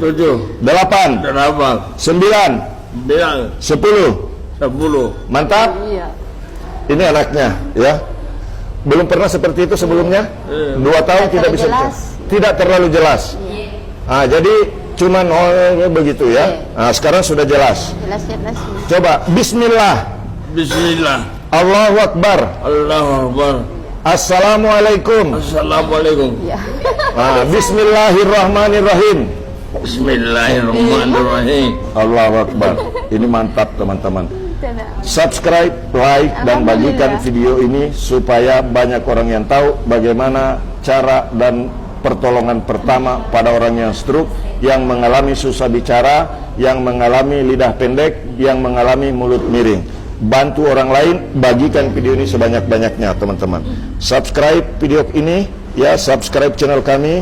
7, 8, 9, 10. Mantap. Iya. Ini anaknya, ya. Belum pernah seperti itu sebelumnya. 2 tahun tidak bisa bicara. Tidak terlalu jelas. Jadi cuman begitu ya. Sekarang sudah jelas. Jelas. Coba Bismillah. Allahu Akbar. Assalamualaikum. Iya. Bismillahirrahmanirrahim. Bismillahirrahmanirrahim. Allahu Akbar. Ini mantap teman-teman. Subscribe, like, dan bagikan video ini supaya banyak orang yang tahu bagaimana cara dan pertolongan pertama pada orang yang stroke, yang mengalami susah bicara, yang mengalami lidah pendek, yang mengalami mulut miring. Bantu orang lain, bagikan video ini sebanyak-banyaknya teman-teman. Subscribe video ini ya, subscribe channel kami.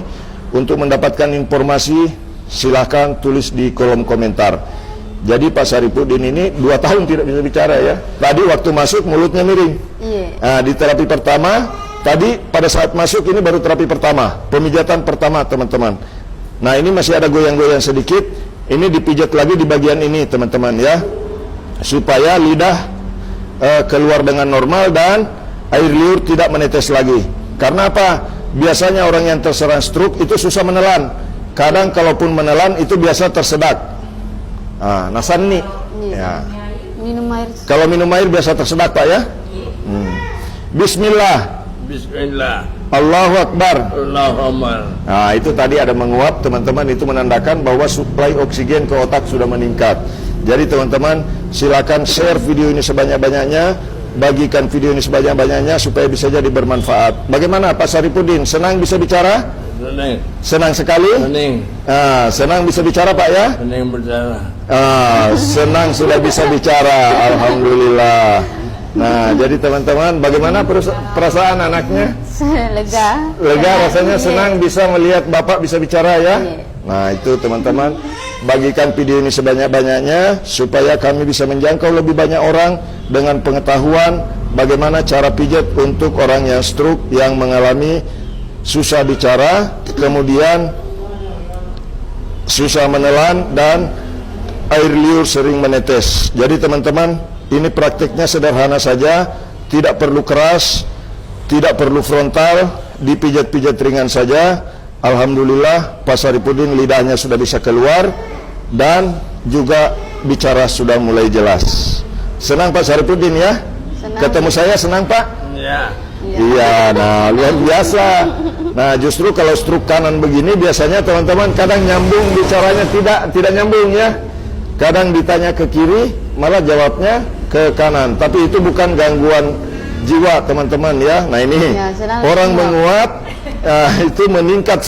Untuk mendapatkan informasi silahkan tulis di kolom komentar. Jadi Pak Saripudin ini 2 tahun tidak bisa bicara ya. Tadi waktu masuk mulutnya miring. Iya. Di terapi pertama, tadi pada saat masuk ini baru terapi pertama, pemijatan pertama teman-teman. Nah ini masih ada goyang-goyang sedikit. Ini dipijat lagi di bagian ini teman-teman ya, supaya lidah keluar dengan normal dan air liur tidak menetes lagi. Karena apa? Biasanya orang yang terserang stroke itu susah menelan. Kadang kalaupun menelan itu biasa tersedak. Nasan nih. Ya. Minum air. Kalau minum air biasa tersedak Pak ya. Bismillah. Bismillah. Allahu Akbar. Allahumma. Nah itu tadi ada menguap teman-teman, itu menandakan bahwa suplai oksigen ke otak sudah meningkat. Jadi teman-teman silakan share video ini sebanyak-banyaknya, bagikan video ini sebanyak-banyaknya supaya bisa jadi bermanfaat. Bagaimana Pak Saripudin? Senang bisa bicara? Senang. Senang sekali? Senang. Senang bisa bicara Pak ya? Senang berbicara. Senang sudah bisa bicara, alhamdulillah. Nah jadi teman-teman, bagaimana perasaan anaknya? Lega. Lega rasanya, senang bisa melihat Bapak bisa bicara ya. Nah itu teman-teman, bagikan video ini sebanyak-banyaknya supaya kami bisa menjangkau lebih banyak orang dengan pengetahuan bagaimana cara pijat untuk orang yang stroke, yang mengalami susah bicara, kemudian susah menelan dan air liur sering menetes. Jadi teman-teman, ini praktiknya sederhana saja, tidak perlu keras, tidak perlu frontal, dipijat-pijat ringan saja. Alhamdulillah Pak Saripudin lidahnya sudah bisa keluar dan juga bicara sudah mulai jelas. Senang Pak Saripudin ya? Senang. Ketemu saya senang Pak? Ya. Iya, nah luar biasa. Nah justru kalau stroke kanan begini biasanya teman-teman kadang nyambung bicaranya tidak nyambung ya. Kadang ditanya ke kiri malah jawabnya ke kanan. Tapi itu bukan gangguan jiwa teman-teman ya. Nah ini Ya, senang orang menguap. menguap itu meningkat